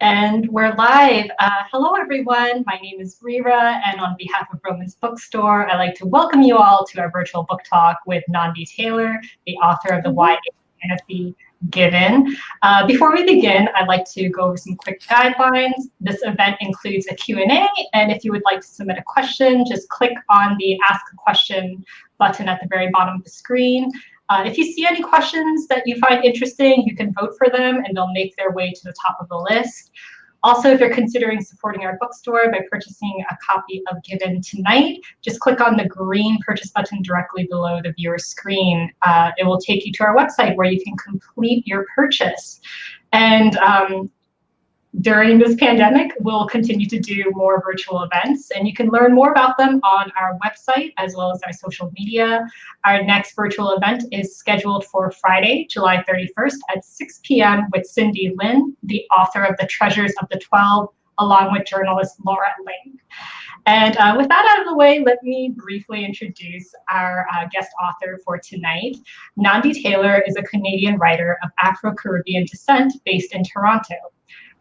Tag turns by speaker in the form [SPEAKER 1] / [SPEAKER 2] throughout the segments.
[SPEAKER 1] And we're live. Hello, everyone. My name is Rira, and on behalf of Vroman's Bookstore, I'd like to welcome you all to our virtual book talk with Nandi Taylor, the author of the YA fantasy Given. Before we begin, I'd like to go over some quick guidelines. This event includes a Q&A, and if you would like to submit a question, just click on the Ask a Question button at the very bottom of the screen. If you see any questions that you find interesting, you can vote for them and they'll make their way to the top of the list. Also, if you're considering supporting our bookstore by purchasing a copy of Given tonight, just click on the green purchase button directly below the viewer screen. It will take you to our website where you can complete your purchase. And during this pandemic, we'll continue to do more virtual events, and you can learn more about them on our website as well as our social media. Our next virtual event is scheduled for Friday, July 31st at 6 p.m. with Cindy Lin, the author of The Treasures of the 12, along with journalist Laura Ling. And with that out of the way, let me briefly introduce our guest author for tonight. Nandi Taylor is a Canadian writer of Afro-Caribbean descent based in Toronto.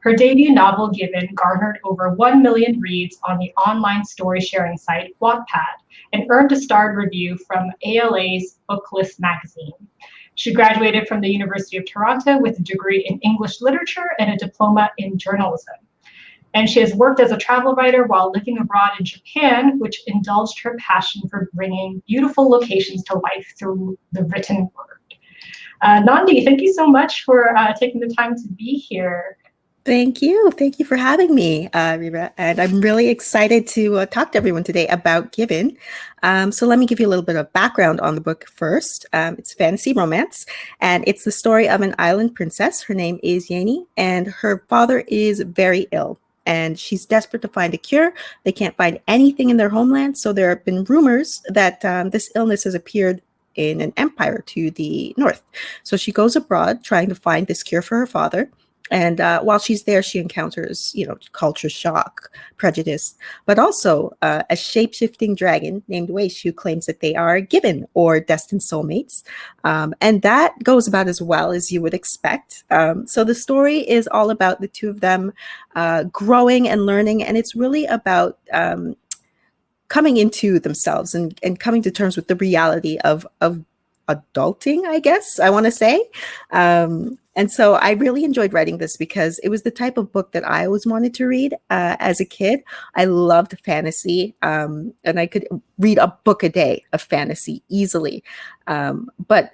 [SPEAKER 1] Her debut novel, Given, garnered over 1 million reads on the online story sharing site Wattpad and earned a starred review from ALA's Booklist magazine. She graduated from the University of Toronto with a degree in English literature and a diploma in journalism. And she has worked as a travel writer while living abroad in Japan, which indulged her passion for bringing beautiful locations to life through the written word. Nandi, thank you so much for taking the time to be here.
[SPEAKER 2] Thank you. Thank you for having me, Rira. And I'm really excited to talk to everyone today about Given. So let me give you a little bit of background on the book first. It's fantasy romance, and it's the story of an island princess. Her name is Yeni, and her father is very ill, and she's desperate to find a cure. They can't find anything in their homeland, so there have been rumors that this illness has appeared in an empire to the north. So she goes abroad trying to find this cure for her father. And while she's there, she encounters, culture shock, prejudice, but also a shape-shifting dragon named Weish who claims that they are given or destined soulmates. And that goes about as well as you would expect. So the story is all about the two of them growing and learning, and it's really about coming into themselves and coming to terms with the reality of adulting, I guess I want to say. And so I really enjoyed writing this because it was the type of book that I always wanted to read as a kid. I loved fantasy, and I could read a book a day of fantasy easily. But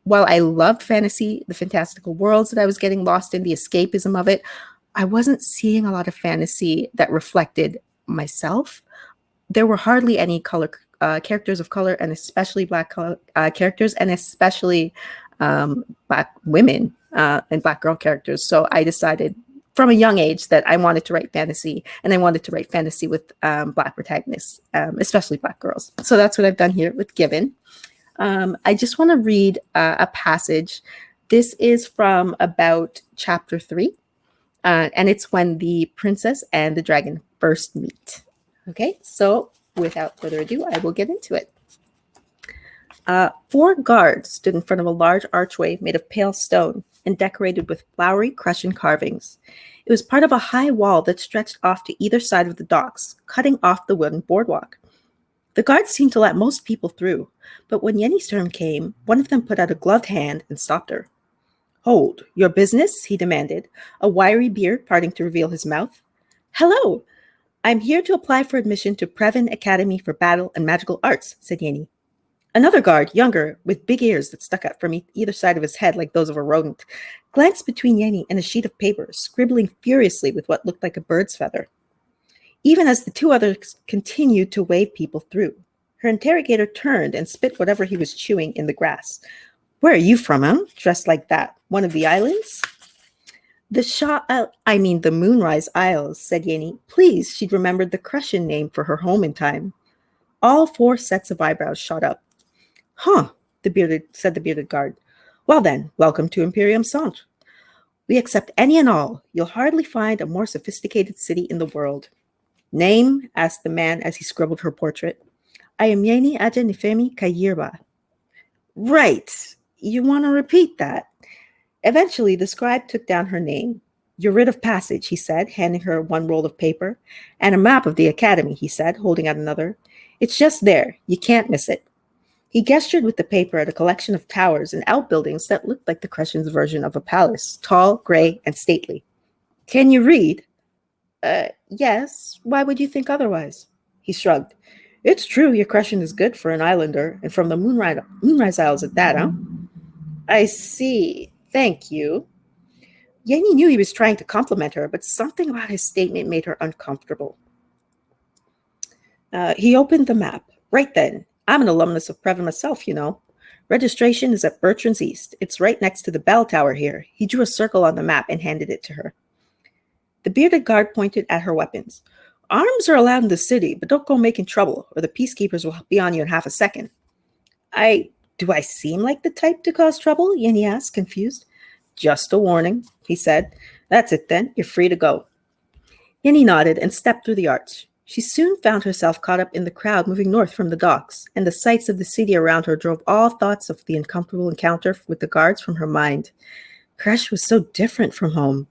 [SPEAKER 2] while I loved fantasy, the fantastical worlds that I was getting lost in, the escapism of it, I wasn't seeing a lot of fantasy that reflected myself. There were hardly any characters of color, and especially Black characters, and especially Black women and Black girl characters. So I decided from a young age that I wanted to write fantasy, and I wanted to write fantasy with Black protagonists, especially Black girls. So that's what I've done here with Given. I just want to read a passage. This is from about chapter 3, and it's when the princess and the dragon first meet. Okay, so without further ado, I will get into it. 4 guards stood in front of a large archway made of pale stone and decorated with flowery crescent carvings. It was part of a high wall that stretched off to either side of the docks, cutting off the wooden boardwalk. The guards seemed to let most people through, but when Yeni's turn came, one of them put out a gloved hand and stopped her. "Hold, your business?" he demanded, a wiry beard parting to reveal his mouth. "Hello, I'm here to apply for admission to Previn Academy for Battle and Magical Arts," said Yeni. Another guard, younger, with big ears that stuck out from either side of his head like those of a rodent, glanced between Yeni and a sheet of paper, scribbling furiously with what looked like a bird's feather. Even as the 2 others continued to wave people through, her interrogator turned and spit whatever he was chewing in the grass. "Where are you from, huh? Dressed like that? One of the islands?" The Moonrise Isles," said Yeni. Please, she'd remembered the Crussian name for her home in time. All 4 sets of eyebrows shot up. "Huh," said the bearded guard. "Well then, welcome to Imperium Centre. We accept any and all. You'll hardly find a more sophisticated city in the world." "Name?" asked the man as he scribbled her portrait. "I am Yeni Aja Nifemi Kayirba." "Right. You want to repeat that?" Eventually, the scribe took down her name, "Your writ of passage," he said, handing her one roll of paper. "And a map of the academy," he said, holding out another. "It's just there. You can't miss it." He gestured with the paper at a collection of towers and outbuildings that looked like the Crescent's version of a palace, tall, gray, and stately. "Can you read?" Yes. Why would you think otherwise?" He shrugged. "It's true your Crescent is good for an islander, and from the Moonrise Isles at that, huh?" "I see. Thank you." Yenny knew he was trying to compliment her, but something about his statement made her uncomfortable. He opened the map. "Right then. I'm an alumnus of Previn myself, you know. Registration is at Bertrand's East. It's right next to the bell tower here." He drew a circle on the map and handed it to her. The bearded guard pointed at her weapons. "Arms are allowed in the city, but don't go making trouble, or the peacekeepers will be on you in half a second." Do I seem like the type to cause trouble?" Yenny asked, confused. "Just a warning," he said. "That's it then. You're free to go." Yenny nodded and stepped through the arch. She soon found herself caught up in the crowd moving north from the docks, and the sights of the city around her drove all thoughts of the uncomfortable encounter with the guards from her mind. Kresh was so different from home.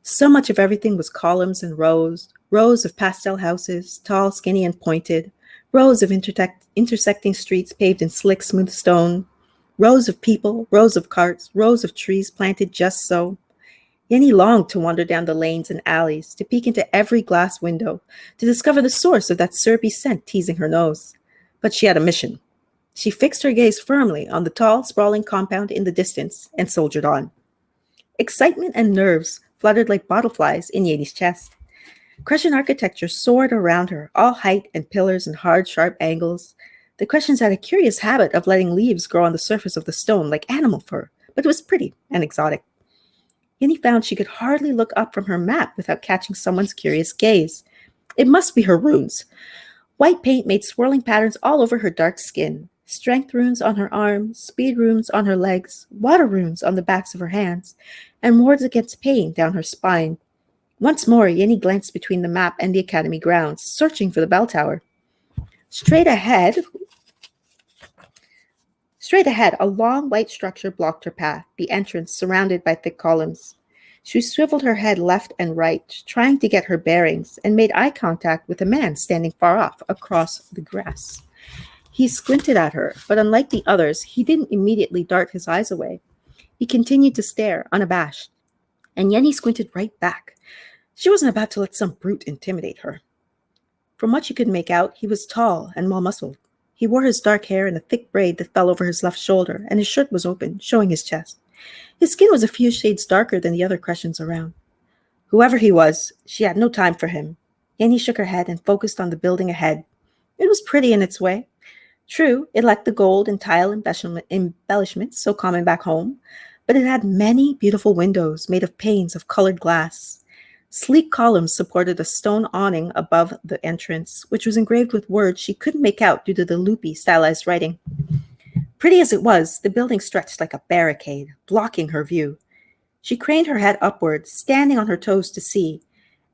[SPEAKER 2] So much of everything was columns and rows, rows of pastel houses, tall, skinny, and pointed, rows of intersecting streets paved in slick, smooth stone, rows of people, rows of carts, rows of trees planted just so. Yenny longed to wander down the lanes and alleys, to peek into every glass window, to discover the source of that syrupy scent teasing her nose. But she had a mission. She fixed her gaze firmly on the tall, sprawling compound in the distance and soldiered on. Excitement and nerves fluttered like butterflies in Yenny's chest. Crescent architecture soared around her, all height and pillars and hard, sharp angles. The Crescents had a curious habit of letting leaves grow on the surface of the stone like animal fur, but it was pretty and exotic. Yenny found she could hardly look up from her map without catching someone's curious gaze. It must be her runes. White paint made swirling patterns all over her dark skin. Strength runes on her arms, speed runes on her legs, water runes on the backs of her hands, and wards against pain down her spine. Once more, Yenny glanced between the map and the academy grounds, searching for the bell tower. Straight ahead, a long white structure blocked her path, the entrance surrounded by thick columns. She swiveled her head left and right, trying to get her bearings, and made eye contact with a man standing far off across the grass. He squinted at her, but unlike the others, he didn't immediately dart his eyes away. He continued to stare, unabashed, and Yenny squinted right back. She wasn't about to let some brute intimidate her. From what she could make out, he was tall and well-muscled. He wore his dark hair in a thick braid that fell over his left shoulder, and his shirt was open, showing his chest. His skin was a few shades darker than the other Crescents around. Whoever he was, she had no time for him. Yenny shook her head and focused on the building ahead. It was pretty in its way. True, it lacked the gold and tile embellishments so common back home, but it had many beautiful windows made of panes of colored glass. Sleek columns supported a stone awning above the entrance, which was engraved with words she couldn't make out due to the loopy, stylized writing. Pretty as it was, the building stretched like a barricade, blocking her view. She craned her head upward, standing on her toes to see,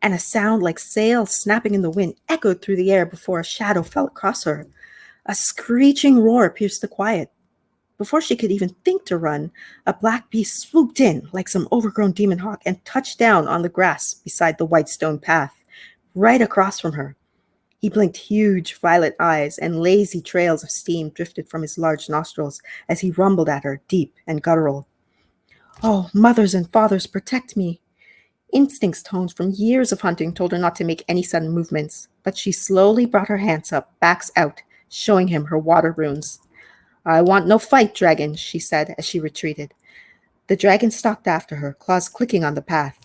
[SPEAKER 2] and a sound like sails snapping in the wind echoed through the air before a shadow fell across her. A screeching roar pierced the quiet. Before she could even think to run, a black beast swooped in like some overgrown demon hawk and touched down on the grass beside the white stone path, right across from her. He blinked huge violet eyes, and lazy trails of steam drifted from his large nostrils as he rumbled at her, deep and guttural. "Oh, mothers and fathers, protect me." Instincts honed from years of hunting told her not to make any sudden movements, but she slowly brought her hands up, backs out, showing him her water runes. "I want no fight, dragon," she said as she retreated. The dragon stalked after her, claws clicking on the path.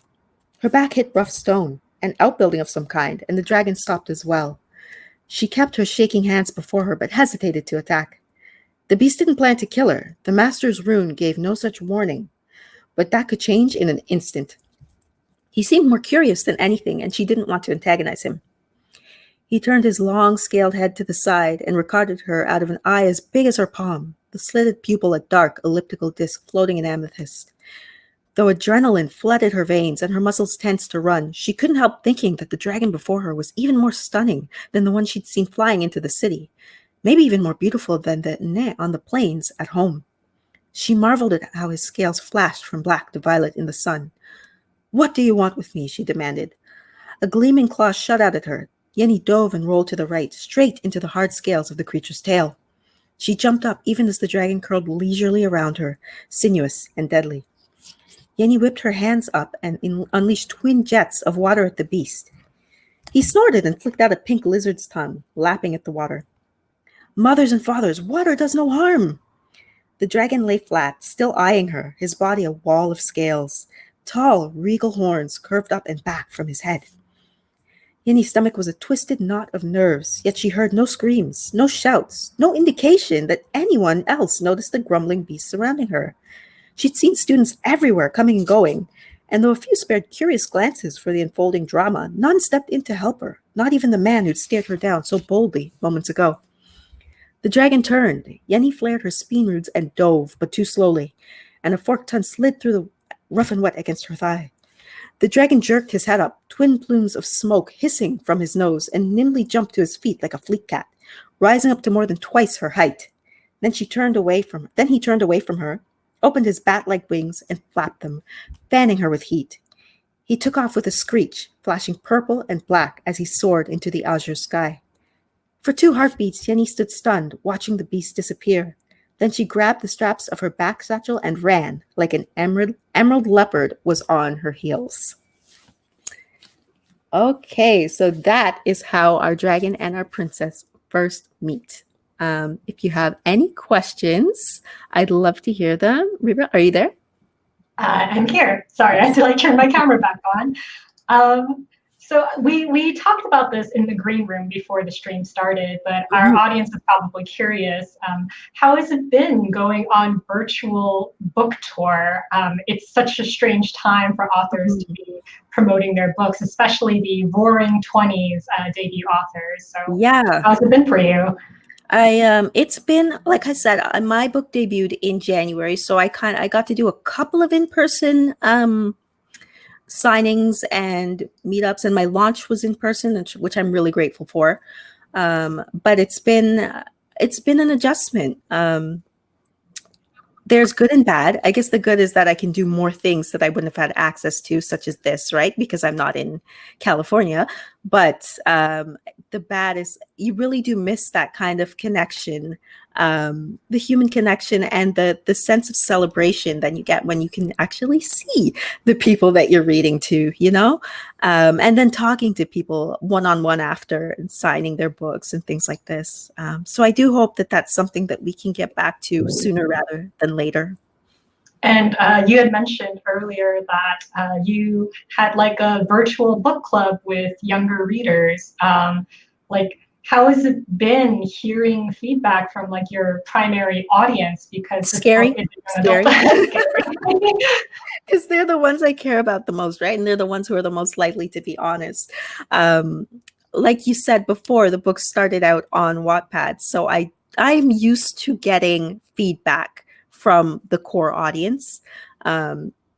[SPEAKER 2] Her back hit rough stone, an outbuilding of some kind, and the dragon stopped as well. She kept her shaking hands before her, but hesitated to attack. The beast didn't plan to kill her. The master's rune gave no such warning, but that could change in an instant. He seemed more curious than anything, and she didn't want to antagonize him. He turned his long, scaled head to the side and regarded her out of an eye as big as her palm, the slitted pupil a dark, elliptical disc floating in amethyst. Though adrenaline flooded her veins and her muscles tensed to run, she couldn't help thinking that the dragon before her was even more stunning than the one she'd seen flying into the city, maybe even more beautiful than the Nne on the plains at home. She marveled at how his scales flashed from black to violet in the sun. What do you want with me? She demanded. A gleaming claw shot out at her. Yenny dove and rolled to the right, straight into the hard scales of the creature's tail. She jumped up even as the dragon curled leisurely around her, sinuous and deadly. Yenny whipped her hands up and unleashed twin jets of water at the beast. He snorted and flicked out a pink lizard's tongue, lapping at the water. Mothers and fathers, water does no harm. The dragon lay flat, still eyeing her, his body a wall of scales. Tall, regal horns curved up and back from his head. Yenny's stomach was a twisted knot of nerves, yet she heard no screams, no shouts, no indication that anyone else noticed the grumbling beast surrounding her. She'd seen students everywhere coming and going, and though a few spared curious glances for the unfolding drama, none stepped in to help her, not even the man who'd stared her down so boldly moments ago. The dragon turned. Yenny flared her speen roots and dove, but too slowly, and a forked tongue slid through the rough and wet against her thigh. The dragon jerked his head up, twin plumes of smoke hissing from his nose, and nimbly jumped to his feet like a fleet cat, rising up to more than twice her height. Then he turned away from her, opened his bat-like wings, and flapped them, fanning her with heat. He took off with a screech, flashing purple and black as he soared into the azure sky. For 2 heartbeats, Yenny stood stunned, watching the beast disappear. Then she grabbed the straps of her back satchel and ran, like an emerald leopard was on her heels. Okay, so that is how our dragon and our princess first meet. If you have any questions, I'd love to hear them. Reba, are you there?
[SPEAKER 1] I'm here. Sorry, I had to turn my camera back on. So we talked about this in the green room before the stream started, but our audience is probably curious. How has it been going on virtual book tour? It's such a strange time for authors to be promoting their books, especially the Roaring 20s debut authors. So
[SPEAKER 2] yeah,
[SPEAKER 1] how's it been for you?
[SPEAKER 2] It's been, like I said, my book debuted in January, so I got to do a couple of in-person signings and meetups, and my launch was in person, which I'm really grateful for. But it's been an adjustment. There's good and bad. I guess the good is that I can do more things that I wouldn't have had access to, such as this, right? Because I'm not in California. But the bad is you really do miss that kind of connection, the human connection and the sense of celebration that you get when you can actually see the people that you're reading to, and then talking to people one-on-one after and signing their books and things like this. So I do hope that that's something that we can get back to sooner rather than later.
[SPEAKER 1] And you had mentioned earlier that you had a virtual book club with younger readers. How has it been hearing feedback from your primary audience? Because
[SPEAKER 2] scary, because they're the ones I care about the most, right? And they're the ones who are the most likely to be honest. Like you said before, the book started out on Wattpad, so I'm used to getting feedback from the core audience.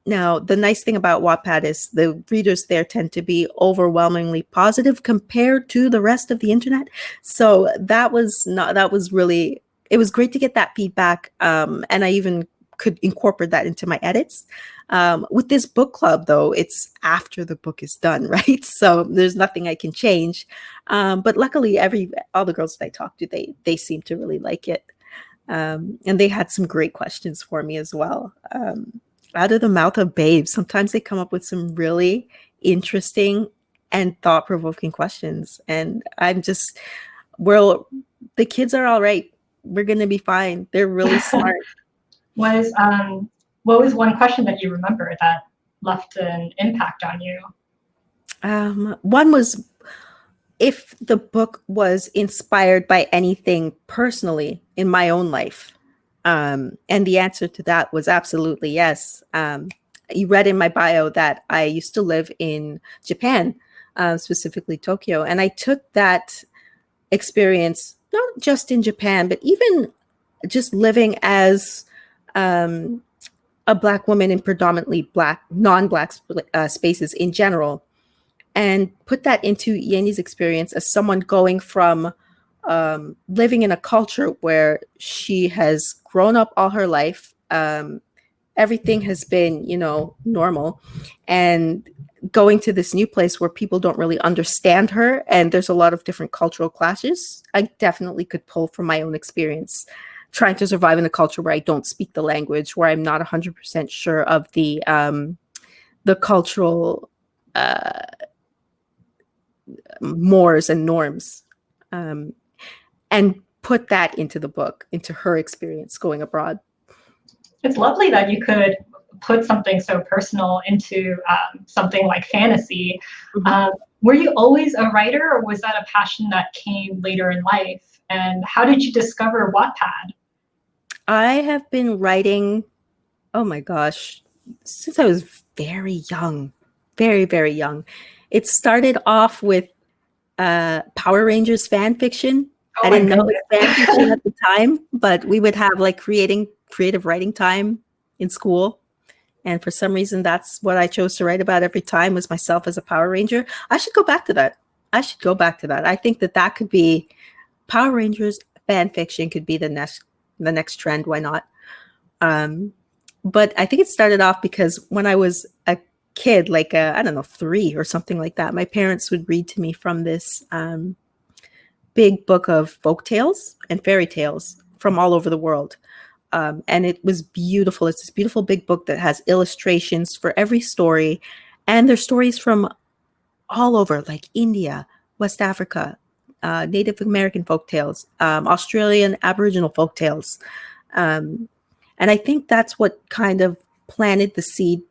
[SPEAKER 2] Now, the nice thing about Wattpad is the readers there tend to be overwhelmingly positive compared to the rest of the internet. So it was great to get that feedback. And I even could incorporate that into my edits. With this book club, though, it's after the book is done, right? So there's nothing I can change. But luckily, all the girls that I talked to, they seem to really like it. And they had some great questions for me as well. Out of the mouth of babes, sometimes they come up with some really interesting and thought-provoking questions. And the kids are all right. We're going to be fine. They're really smart.
[SPEAKER 1] What was one question that you remember that left an impact on you?
[SPEAKER 2] One was if the book was inspired by anything personally in my own life. And the answer to that was absolutely yes. You read in my bio that I used to live in Japan, specifically Tokyo. And I took that experience, not just in Japan, but even just living as a Black woman in predominantly non-Black spaces in general, and put that into Yenny's experience as someone going from living in a culture where she has grown up all her life, everything has been, normal. And going to this new place where people don't really understand her and there's a lot of different cultural clashes, I definitely could pull from my own experience trying to survive in a culture where I don't speak the language, where I'm not 100% sure of the cultural mores and norms, and put that into the book, into her experience going abroad.
[SPEAKER 1] It's lovely that you could put something so personal into something like fantasy.
[SPEAKER 2] Mm-hmm.
[SPEAKER 1] Were you always a writer, or was that a passion that came later in life? And how did you discover Wattpad?
[SPEAKER 2] I have been writing, oh my gosh, since I was very young, very, very young. It started off with Power Rangers fan fiction.
[SPEAKER 1] Oh
[SPEAKER 2] I
[SPEAKER 1] my
[SPEAKER 2] didn't know it was fan
[SPEAKER 1] goodness.
[SPEAKER 2] fiction at the time, but we would have like creative writing time in school. And for some reason, that's what I chose to write about every time, was myself as a Power Ranger. I should go back to that. I think that could be Power Rangers fan fiction could be the next trend. Why not? But I think it started off because when I was a kid, like I don't know, 3 or something like that, my parents would read to me from this big book of folk tales and fairy tales from all over the world. And it was beautiful. It's this beautiful big book that has illustrations for every story. And there's stories from all over, like India, West Africa, Native American folk tales, Australian Aboriginal folk tales. And I think that's what kind of planted the seed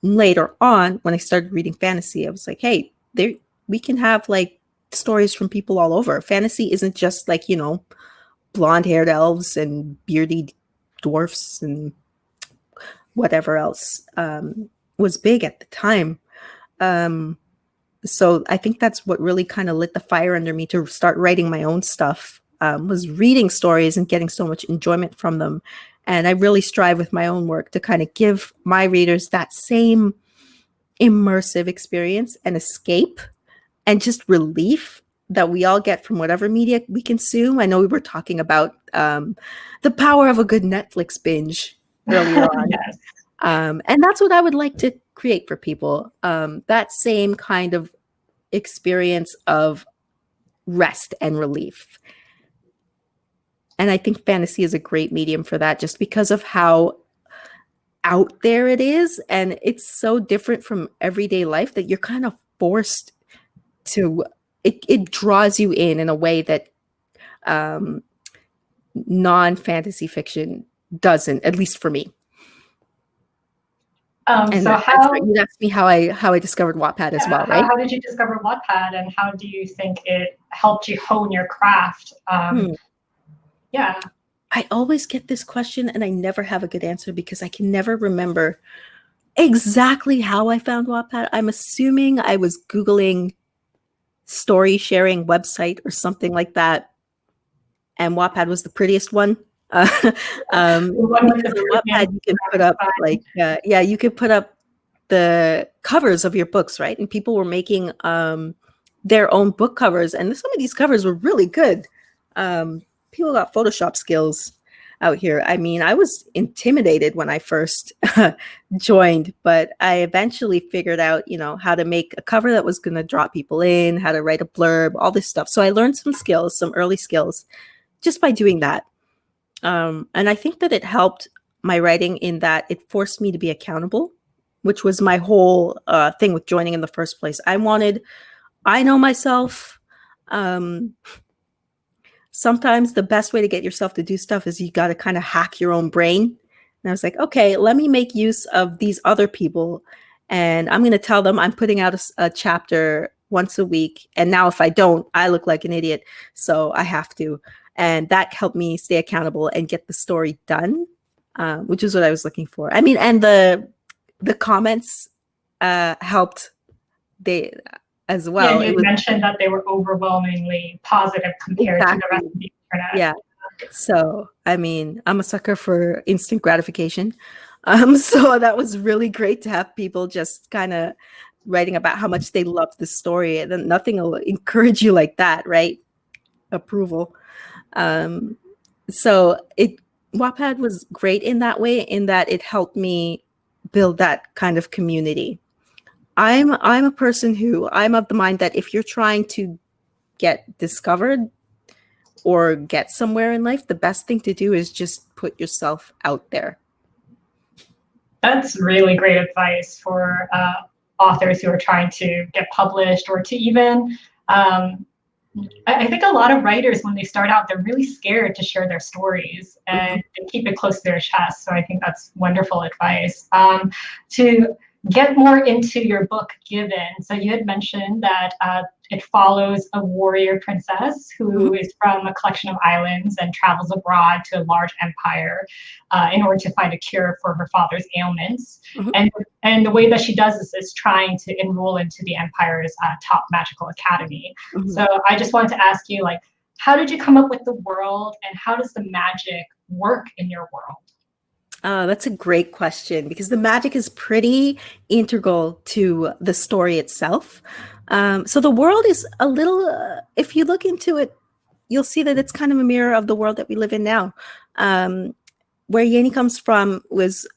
[SPEAKER 2] later on when I started reading fantasy. I was like, hey, we can have like stories from people all over. Fantasy isn't just like, blonde-haired elves and beardy dwarfs and whatever else was big at the time. So I think that's what really kind of lit the fire under me to start writing my own stuff, was reading stories and getting so much enjoyment from them. And I really strive with my own work to kind of give my readers that same immersive experience and escape and just relief that we all get from whatever media we consume. I know we were talking about the power of a good Netflix binge earlier on.
[SPEAKER 1] Yes.
[SPEAKER 2] And that's what I would like to create for people. That same kind of experience of rest and relief. And I think fantasy is a great medium for that, just because of how out there it is. And it's so different from everyday life that you're kind of forced to, it draws you in a way that non-fantasy fiction doesn't, at least for me. And
[SPEAKER 1] So
[SPEAKER 2] you asked me how I discovered Wattpad as well, right?
[SPEAKER 1] How did you discover Wattpad, and how do you think it helped you hone your craft? Yeah.
[SPEAKER 2] I always get this question and I never have a good answer because I can never remember exactly how I found Wattpad. I'm assuming I was Googling story sharing website or something like that, and Wattpad was the prettiest one. Because on Wattpad you can put up you could put up the covers of your books, right? And people were making their own book covers, and some of these covers were really good. People got Photoshop skills out here. I mean, I was intimidated when I first joined, but I eventually figured out, how to make a cover that was going to draw people in, how to write a blurb, all this stuff. So I learned some early skills just by doing that. And I think that it helped my writing in that it forced me to be accountable, which was my whole thing with joining in the first place. I know myself. Sometimes the best way to get yourself to do stuff is you got to kind of hack your own brain. And I was like, okay, let me make use of these other people. And I'm going to tell them I'm putting out a chapter once a week. And now if I don't, I look like an idiot. So I have to. And that helped me stay accountable and get the story done, which is what I was looking for. I mean, and the comments helped as well.
[SPEAKER 1] Yeah, you mentioned that they were overwhelmingly positive compared to the rest of the internet.
[SPEAKER 2] Yeah. So, I mean, I'm a sucker for instant gratification. So that was really great to have people just kind of writing about how much they loved the story. And then nothing will encourage you like that, right? Approval. So Wattpad was great in that way, in that it helped me build that kind of community. I'm a person who, I'm of the mind that if you're trying to get discovered or get somewhere in life, the best thing to do is just put yourself out there.
[SPEAKER 1] That's really great advice for authors who are trying to get published, or to even, I think a lot of writers, when they start out, they're really scared to share their stories, and they keep it close to their chest. So I think that's wonderful advice. To get more into your book, Given, so you had mentioned that it follows a warrior princess who is from a collection of islands and travels abroad to a large empire in order to find a cure for her father's ailments. And the way that she does this is trying to enroll into the empire's top magical academy. So I just wanted to ask you, like, how did you come up with the world, and how does the magic work in your world?
[SPEAKER 2] That's a great question, because the magic is pretty integral to the story itself. So the world is a little, if you look into it, you'll see that it's kind of a mirror of the world that we live in now. Where Yeni comes from was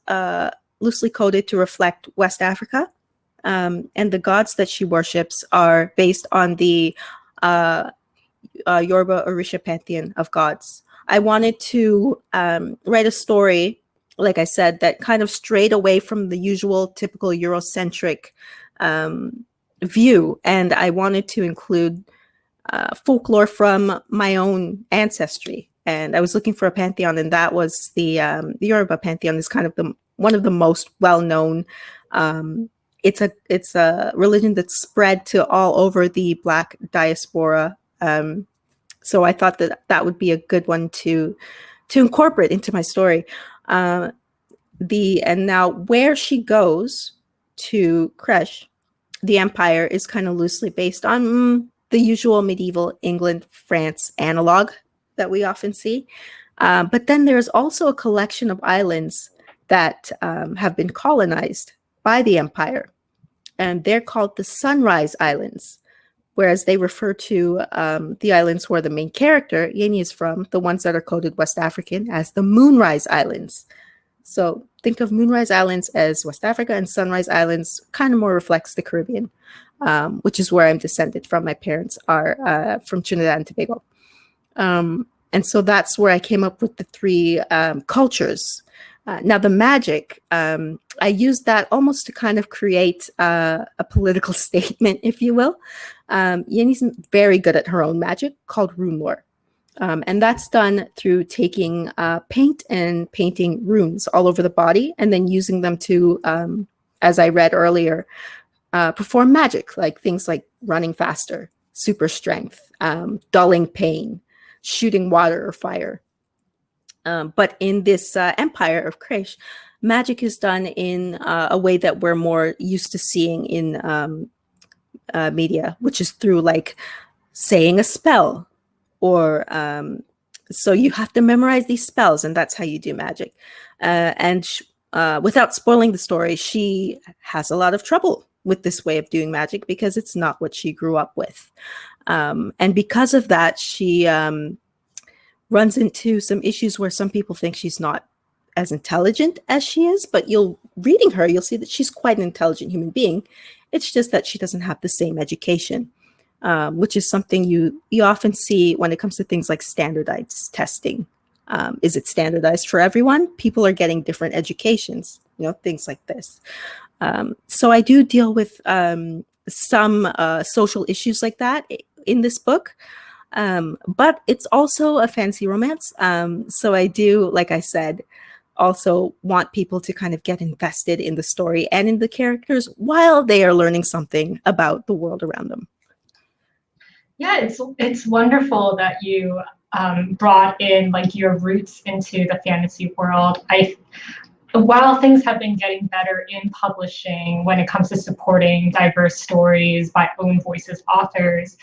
[SPEAKER 2] loosely coded to reflect West Africa. And the gods that she worships are based on the Yoruba Orisha pantheon of gods. I wanted to write a story, like I said, that kind of strayed away from the usual typical Eurocentric view. And I wanted to include folklore from my own ancestry. And I was looking for a pantheon, and that was the Yoruba pantheon is kind of one of the most well-known. It's a religion that's spread to all over the Black diaspora. So I thought that would be a good one to incorporate into my story. And now where she goes to Kresh, the empire, is kind of loosely based on the usual medieval England, France analog that we often see. But then there's also a collection of islands that have been colonized by the empire, and they're called the Sunrise Islands, whereas they refer to the islands where the main character, Yeni, is from, the ones that are coded West African, as the Moonrise Islands. So think of Moonrise Islands as West Africa, and Sunrise Islands kind of more reflects the Caribbean, which is where I'm descended from. My parents are from Trinidad and Tobago. And so that's where I came up with the three cultures. Now the magic, I used that almost to kind of create a political statement, if you will. Yeni's very good at her own magic called rune lore. And that's done through taking paint and painting runes all over the body, and then using them to, as I read earlier, perform magic, like things like running faster, super strength, dulling pain, shooting water or fire. But in this empire of Kresh, magic is done in a way that we're more used to seeing in media, which is through like saying a spell, or so you have to memorize these spells, and that's how you do magic. And without spoiling the story, she has a lot of trouble with this way of doing magic because it's not what she grew up with. And because of that, she runs into some issues where some people think she's not as intelligent as she is, but reading her, you'll see that she's quite an intelligent human being. It's just that she doesn't have the same education, which is something you often see when it comes to things like standardized testing. Is it standardized for everyone? People are getting different educations, things like this. So I do deal with some social issues like that in this book. But it's also a fantasy romance. So I do, like I said, also want people to kind of get invested in the story and in the characters while they are learning something about the world around them.
[SPEAKER 1] Yeah, it's wonderful that you brought in like your roots into the fantasy world. While things have been getting better in publishing when it comes to supporting diverse stories by own voices authors,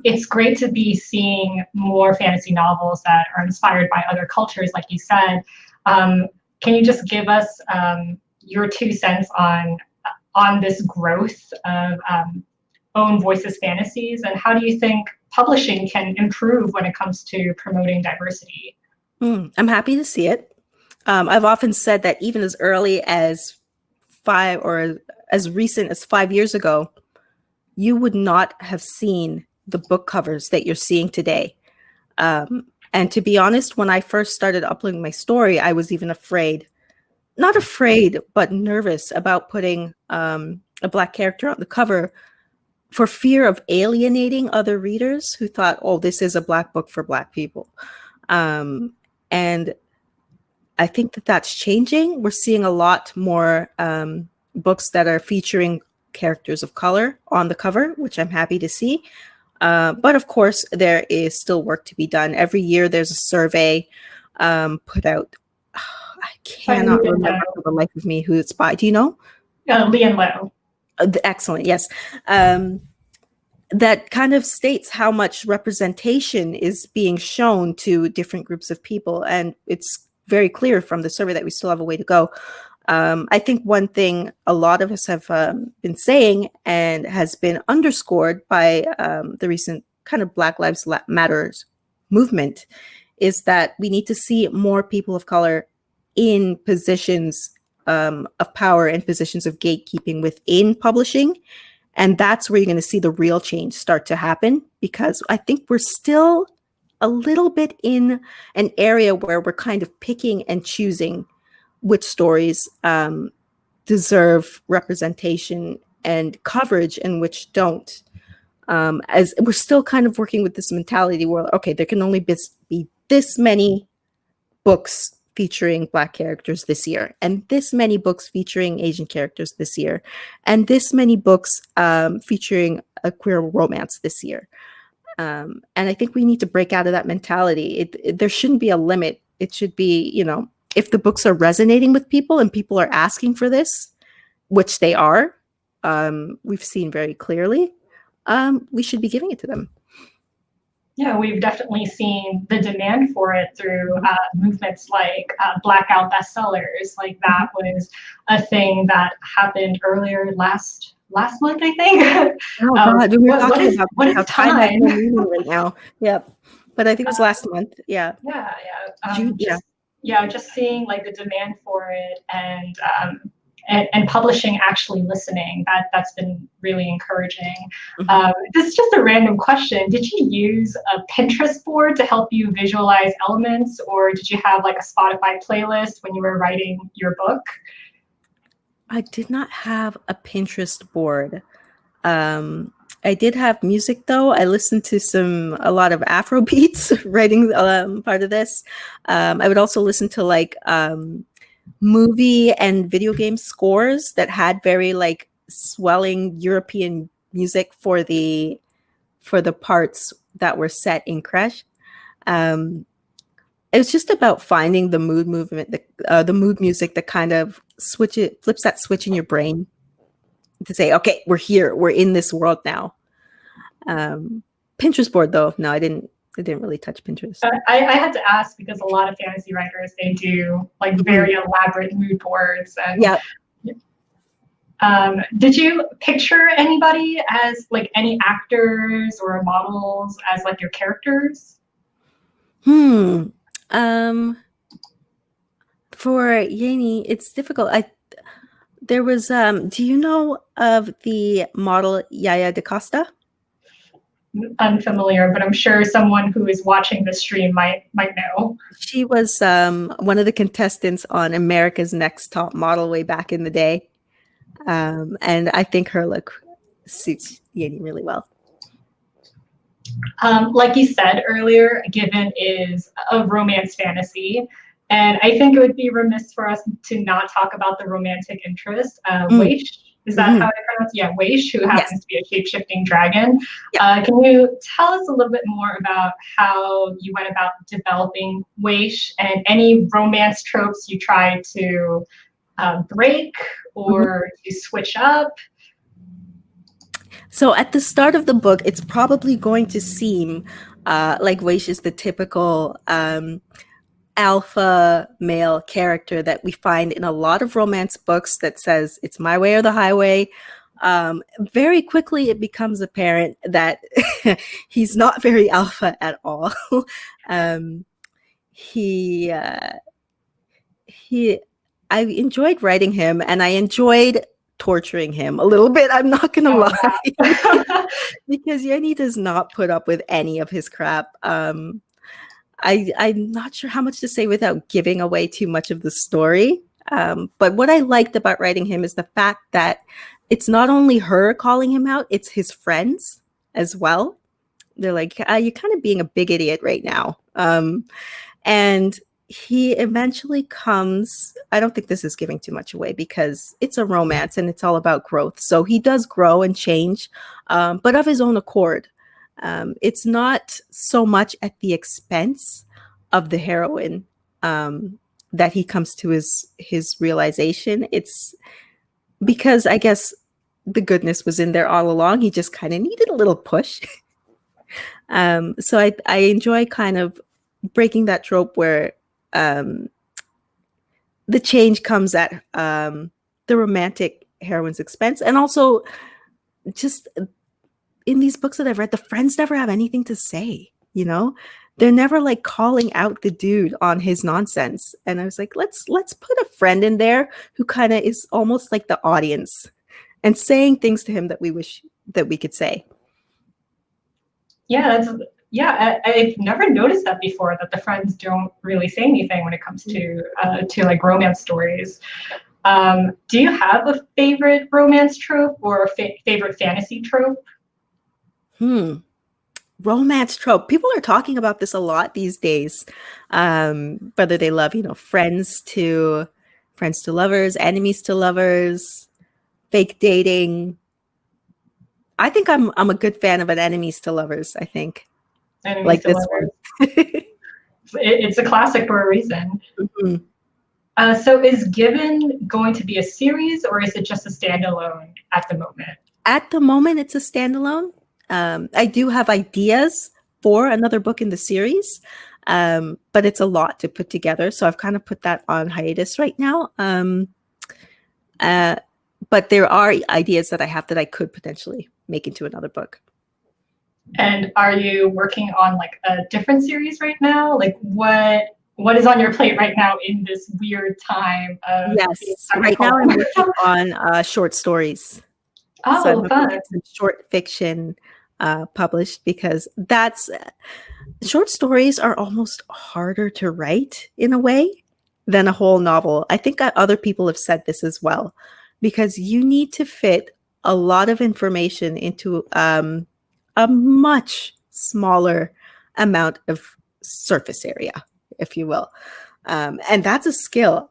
[SPEAKER 1] it's great to be seeing more fantasy novels that are inspired by other cultures, like you said. Can you just give us your 2 cents on this growth of own voices fantasies, and how do you think publishing can improve when it comes to promoting diversity?
[SPEAKER 2] I'm happy to see it. I've often said that even as early as 5 or as recent as 5 years ago, you would not have seen the book covers that you're seeing today. And to be honest, when I first started uploading my story, I was even afraid, not afraid, but nervous about putting a Black character on the cover for fear of alienating other readers who thought, oh, this is a Black book for Black people. And I think that that's changing. We're seeing a lot more books that are featuring characters of color on the cover, which I'm happy to see. But of course, there is still work to be done. Every year there's a survey put out. I cannot remember for the life of me who it's by. Do you know?
[SPEAKER 1] Lee and Low.
[SPEAKER 2] Excellent, yes. That kind of states how much representation is being shown to different groups of people. And it's very clear from the survey that we still have a way to go. I think one thing a lot of us have been saying and has been underscored by the recent kind of Black Lives Matter movement is that we need to see more people of color in positions of power and positions of gatekeeping within publishing. And that's where you're going to see the real change start to happen, because I think we're still a little bit in an area where we're kind of picking and choosing which stories deserve representation and coverage and which don't. As we're still kind of working with this mentality where, okay, there can only be this many books featuring Black characters this year, and this many books featuring Asian characters this year, and this many books featuring a queer romance this year. And I think we need to break out of that mentality. There shouldn't be a limit. It should be, if the books are resonating with people and people are asking for this, which they are, we've seen very clearly, we should be giving it to them.
[SPEAKER 1] Yeah, we've definitely seen the demand for it through movements like blackout bestsellers. Like that was a thing that happened earlier last month, I think.
[SPEAKER 2] Oh God, we were talking about
[SPEAKER 1] how
[SPEAKER 2] time has no meaning right now. Yep, but I think it was last month. Yeah.
[SPEAKER 1] Just seeing like the demand for it and publishing actually listening, that's been really encouraging. This is just a random question. Did you use a Pinterest board to help you visualize elements, or did you have like a Spotify playlist when you were writing your book?
[SPEAKER 2] I did not have a Pinterest board. I did have music though. I listened to a lot of Afro beats writing part of this. I would also listen to like movie and video game scores that had very like swelling European music for the parts that were set in Crash. It was just about finding the mood mood music that kind of flips that switch in your brain to say, okay, we're here, we're in this world now. Pinterest board though, no, I didn't really touch Pinterest.
[SPEAKER 1] I had to ask because a lot of fantasy writers, they do like very elaborate mood boards. And
[SPEAKER 2] yeah.
[SPEAKER 1] Did you picture anybody as like any actors or models as like your characters?
[SPEAKER 2] For Yeni, it's difficult. There was do you know of the model Yaya DaCosta?
[SPEAKER 1] Unfamiliar, but I'm sure someone who is watching the stream might know.
[SPEAKER 2] She was one of the contestants on America's Next Top Model way back in the day. And I think her look suits Yeni really well.
[SPEAKER 1] Like you said earlier, Given is a romance fantasy. And I think it would be remiss for us to not talk about the romantic interest. Weish, is that how I pronounce it? Yeah, Weish, who happens to be a shape-shifting dragon. Can you tell us a little bit more about how you went about developing Weish and any romance tropes you tried to break or to switch up?
[SPEAKER 2] So at the start of the book, it's probably going to seem like Weish is the typical alpha male character that we find in a lot of romance books that says it's my way or the highway. Very quickly, it becomes apparent that he's not very alpha at all. he he I enjoyed writing him, and I enjoyed torturing him a little bit. I'm not gonna
[SPEAKER 1] Oh,
[SPEAKER 2] lie,
[SPEAKER 1] yeah.
[SPEAKER 2] because Yenny does not put up with any of his crap. I'm not sure how much to say without giving away too much of the story. But what I liked about writing him is the fact that it's not only her calling him out, it's his friends as well. They're like, you're kind of being a big idiot right now. And he eventually comes, I don't think this is giving too much away because it's a romance and it's all about growth. So he does grow and change, but of his own accord. It's not so much at the expense of the heroine that he comes to his realization. It's because I guess the goodness was in there all along. He just kind of needed a little push. So I enjoy kind of breaking that trope where the change comes at the romantic heroine's expense. And also just in these books that I've read, the friends never have anything to say, you know? They're never like calling out the dude on his nonsense. And I was like, let's put a friend in there who kind of is almost like the audience and saying things to him that we wish that we could say.
[SPEAKER 1] Yeah, I've never noticed that before, that the friends don't really say anything when it comes to like romance stories. Do you have a favorite romance trope or a favorite fantasy trope?
[SPEAKER 2] Romance trope. People are talking about this a lot these days. Whether they love, friends to lovers, enemies to lovers, fake dating. I think I'm a good fan of an enemies to lovers, I think.
[SPEAKER 1] Enemies
[SPEAKER 2] Like
[SPEAKER 1] to
[SPEAKER 2] this
[SPEAKER 1] lovers.
[SPEAKER 2] one.
[SPEAKER 1] It's a classic for a reason. So is Given going to be a series, or is it just a standalone at the moment?
[SPEAKER 2] At the moment, it's a standalone. I do have ideas for another book in the series, but it's a lot to put together. So I've kind of put that on hiatus right now. But there are ideas that I have that I could potentially make into another book.
[SPEAKER 1] And are you working on like a different series right now? Like what is on your plate right now in this weird time of
[SPEAKER 2] Yes, right now I'm working on short stories.
[SPEAKER 1] Oh,
[SPEAKER 2] so I'm
[SPEAKER 1] fun.
[SPEAKER 2] getting some short fiction published because short stories are almost harder to write in a way than a whole novel. I think other people have said this as well, because you need to fit a lot of information into a much smaller amount of surface area, if you will. And that's a skill.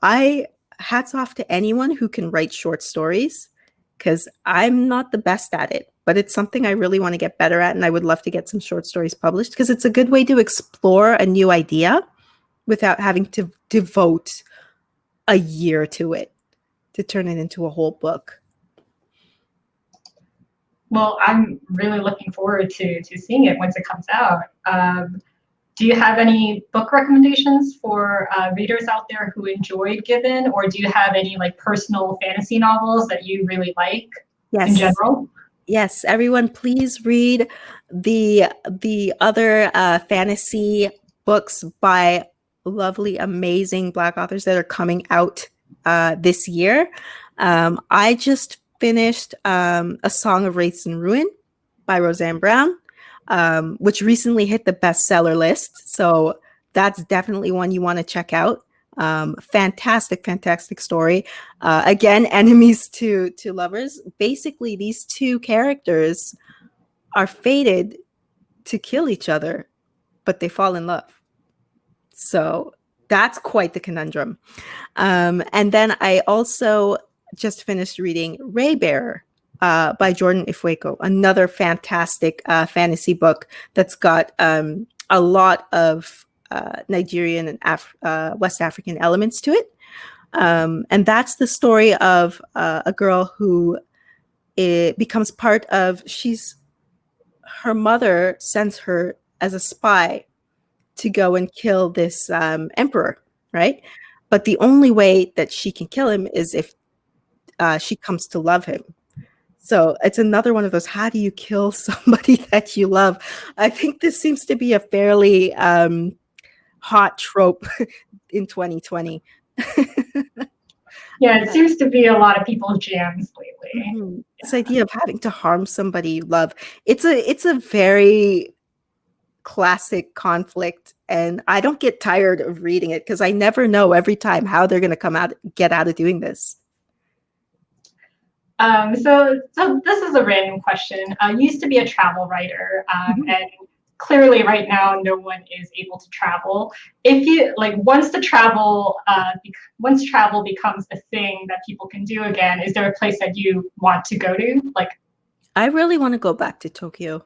[SPEAKER 2] Hats off to anyone who can write short stories, because I'm not the best at it, but it's something I really want to get better at. And I would love to get some short stories published because it's a good way to explore a new idea without having to devote a year to it to turn it into a whole book.
[SPEAKER 1] Well, I'm really looking forward to seeing it once it comes out. Do you have any book recommendations for readers out there who enjoyed Given, or do you have any like personal fantasy novels that you really like in general?
[SPEAKER 2] Yes, everyone, please read the other fantasy books by lovely, amazing Black authors that are coming out this year. I just finished A Song of Wraiths and Ruin by Roseanne Brown, which recently hit the bestseller list. So that's definitely one you want to check out. Fantastic story. Again, enemies to lovers. Basically, these two characters are fated to kill each other, but they fall in love. So that's quite the conundrum. And then I also just finished reading Raybearer by Jordan Ifueko, another fantastic fantasy book that's got a lot of Nigerian and West African elements to it. And that's the story of a girl who becomes part of, her mother sends her as a spy to go and kill this emperor, right? But the only way that she can kill him is if she comes to love him. So it's another one of those, how do you kill somebody that you love? I think this seems to be a fairly hot trope in 2020.
[SPEAKER 1] Yeah, it seems to be a lot of people's jams lately.
[SPEAKER 2] Mm-hmm. This idea of having to harm somebody you love. It's a very classic conflict, and I don't get tired of reading it because I never know every time how they're going to get out of doing this.
[SPEAKER 1] So this is a random question. You used to be a travel writer, and clearly right now no one is able to travel. If you like, once travel becomes a thing that people can do again, is there a place that you want to go to? Like,
[SPEAKER 2] I really want to go back to Tokyo.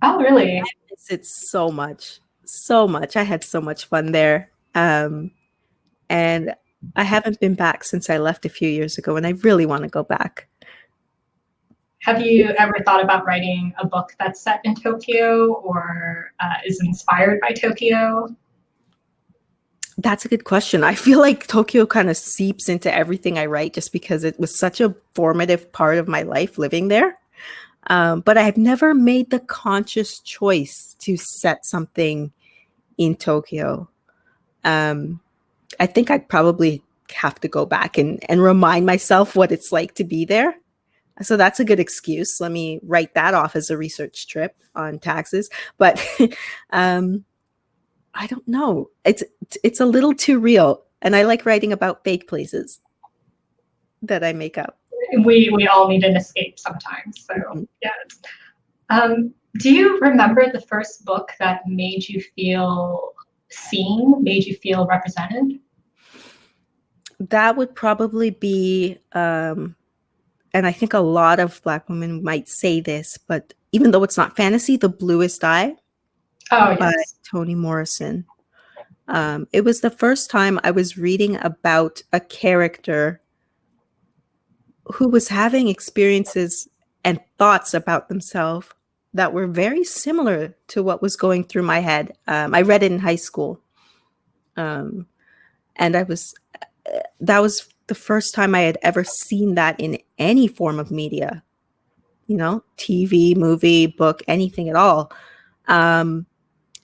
[SPEAKER 1] oh, really?
[SPEAKER 2] I miss it so much, so much. I had so much fun there. And I haven't been back since I left a few years ago, and I really want to go back.
[SPEAKER 1] Have you ever thought about writing a book that's set in Tokyo or is inspired by Tokyo?
[SPEAKER 2] That's a good question. I feel like Tokyo kind of seeps into everything I write just because it was such a formative part of my life living there. But I have never made the conscious choice to set something in Tokyo. I think I'd probably have to go back and remind myself what it's like to be there. So that's a good excuse. Let me write that off as a research trip on taxes. But I don't know. It's a little too real. And I like writing about fake places that I make up.
[SPEAKER 1] We all need an escape sometimes. So yeah. Do you remember the first book that made you feel seen, made you feel represented?
[SPEAKER 2] That would probably be, and I think a lot of Black women might say this, but even though it's not fantasy, The Bluest Eye by Toni Morrison. It was the first time I was reading about a character who was having experiences and thoughts about themselves that were very similar to what was going through my head. I read it in high school. And that was the first time I had ever seen that in any form of media, TV, movie, book, anything at all. And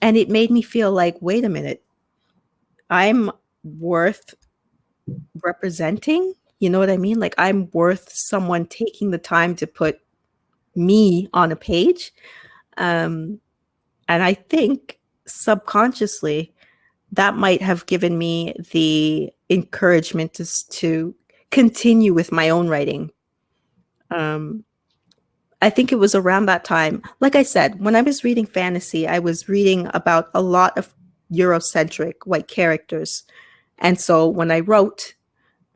[SPEAKER 2] it made me feel like, wait a minute, I'm worth representing. You know what I mean? Like, I'm worth someone taking the time to put me on a page. And I think subconsciously that might have given me the encouragement to continue with my own writing. I think it was around that time. Like I said, when I was reading fantasy, I was reading about a lot of Eurocentric white characters. And so when I wrote,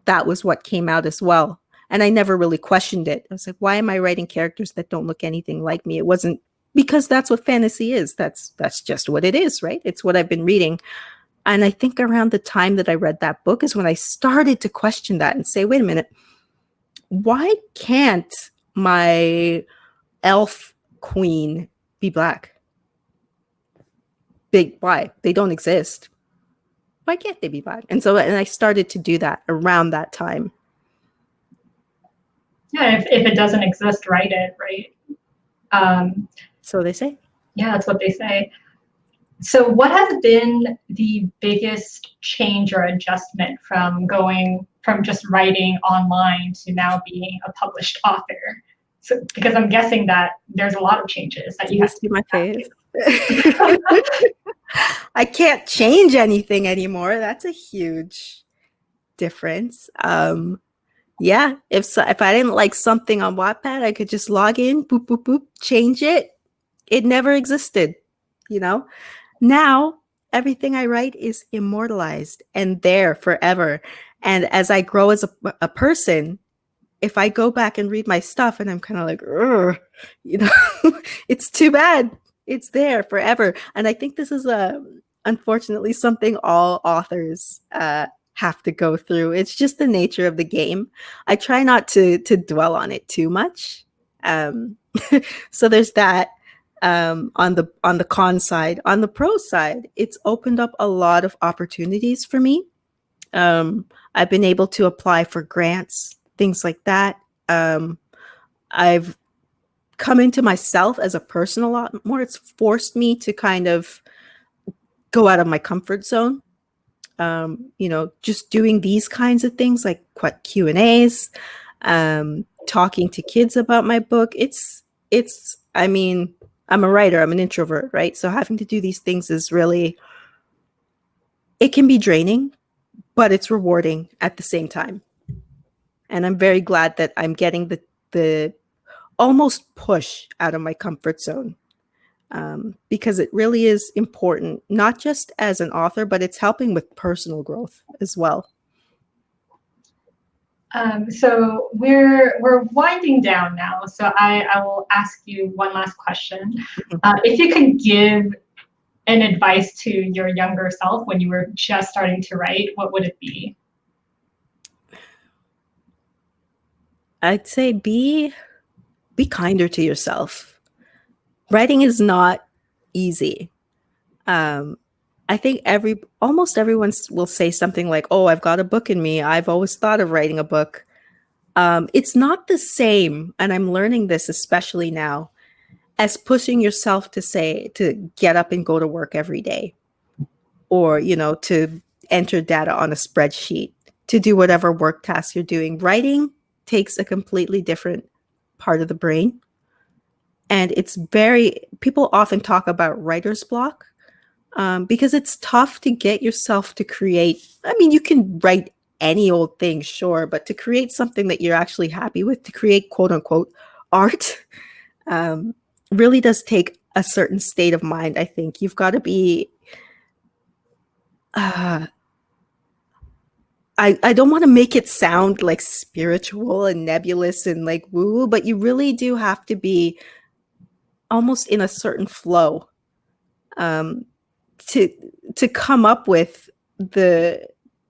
[SPEAKER 2] that was what came out as well. And I never really questioned it. I was like, why am I writing characters that don't look anything like me? It wasn't because that's what fantasy is. That's just what it is, right? It's what I've been reading. And I think around the time that I read that book is when I started to question that and say, wait a minute, why can't my elf queen be Black? Why? They don't exist. Why can't they be Black? And I started to do that around that time.
[SPEAKER 1] Yeah, if it doesn't exist, write it, right?
[SPEAKER 2] So they say.
[SPEAKER 1] Yeah, that's what they say. So what has been the biggest change or adjustment from going from just writing online to now being a published author? So, because I'm guessing that there's a lot of changes that you have to
[SPEAKER 2] see my face. I can't change anything anymore. That's a huge difference. Yeah, if I didn't like something on Wattpad, I could just log in, boop, boop, boop, change it. It never existed, Now, everything I write is immortalized and there forever. And as I grow as a person, if I go back and read my stuff and I'm kind of like, it's too bad. It's there forever. And I think this is unfortunately something all authors have to go through. It's just the nature of the game. I try not to dwell on it too much. So there's that. On the con side. On the pro side, it's opened up a lot of opportunities for me. I've been able to apply for grants, things like that. I've come into myself as a person a lot more. It's forced me to kind of go out of my comfort zone. Just doing these kinds of things like Q&As, talking to kids about my book. I mean, I'm a writer, I'm an introvert, right? So having to do these things is really, it can be draining, but it's rewarding at the same time. And I'm very glad that I'm getting the almost push out of my comfort zone, because it really is important, not just as an author, but it's helping with personal growth as well.
[SPEAKER 1] So we're winding down now. So I will ask you one last question. If you could give an advice to your younger self when you were just starting to write, what would it be?
[SPEAKER 2] I'd say be kinder to yourself. Writing is not easy. I think almost everyone will say something like, "Oh, I've got a book in me. I've always thought of writing a book." It's not the same, and I'm learning this especially now, as pushing yourself to get up and go to work every day, or to enter data on a spreadsheet, to do whatever work task you're doing. Writing takes a completely different part of the brain, and people often talk about writer's block, because it's tough to get yourself to create. I mean, you can write any old thing, sure, but to create something that you're actually happy with, to create quote unquote art, really does take a certain state of mind. I think you've got to be, I don't want to make it sound like spiritual and nebulous and like woo-woo, but you really do have to be almost in a certain flow, to come up with the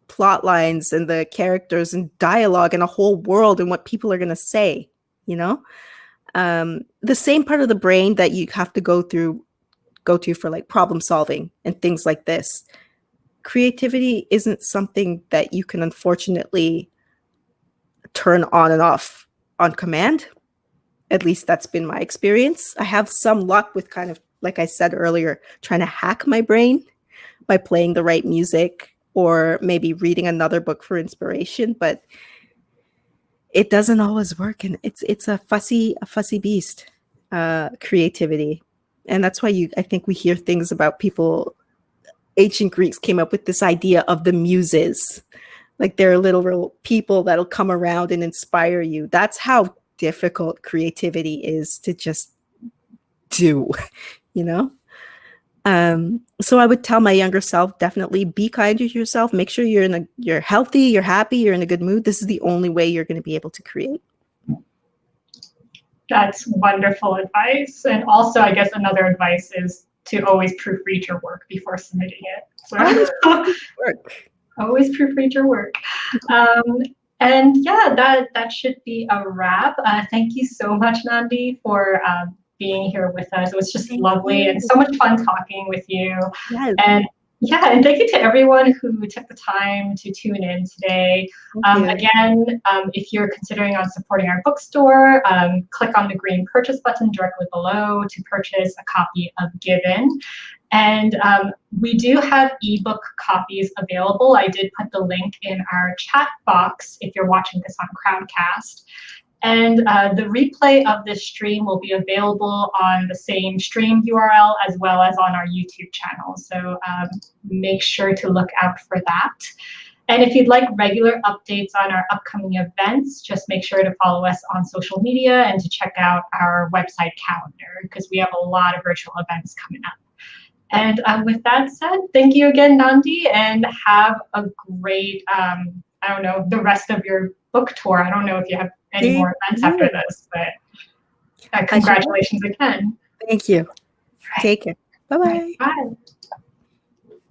[SPEAKER 2] plot lines and the characters and dialogue and a whole world and what people are going to say, the same part of the brain that you have to go to for like problem solving and things like this. Creativity isn't something that you can unfortunately turn on and off on command. At least that's been my experience. I have some luck with, kind of like I said earlier, trying to hack my brain by playing the right music or maybe reading another book for inspiration, but it doesn't always work, and it's a fussy beast, creativity. And that's why I think we hear things about people. Ancient Greeks came up with this idea of the muses, like they're little people that'll come around and inspire you. That's how difficult creativity is to just do, So I would tell my younger self, definitely be kind to yourself. Make sure you're healthy, you're happy, you're in a good mood. This is the only way you're going to be able to create.
[SPEAKER 1] That's wonderful advice. And also, I guess another advice is to always proofread your work before submitting it. So always proofread your work. And yeah, that should be a wrap. Thank you so much, Nandi, for being here with us. It was just lovely and so much fun talking with you.
[SPEAKER 2] Yes.
[SPEAKER 1] And and thank you to everyone who took the time to tune in today. Again, if you're considering on supporting our bookstore, click on the green purchase button directly below to purchase a copy of Given. And we do have ebook copies available. I did put the link in our chat box if you're watching this on Crowdcast. And the replay of this stream will be available on the same stream URL as well as on our YouTube channel. So make sure to look out for that. And if you'd like regular updates on our upcoming events, just make sure to follow us on social media and to check out our website calendar, because we have a lot of virtual events coming up. And with that said, thank you again, Nandi, and have a great, the rest of your book tour. I don't know if you have any more events after this, but congratulations again.
[SPEAKER 2] Thank you. Take care. Bye-bye.
[SPEAKER 1] Bye.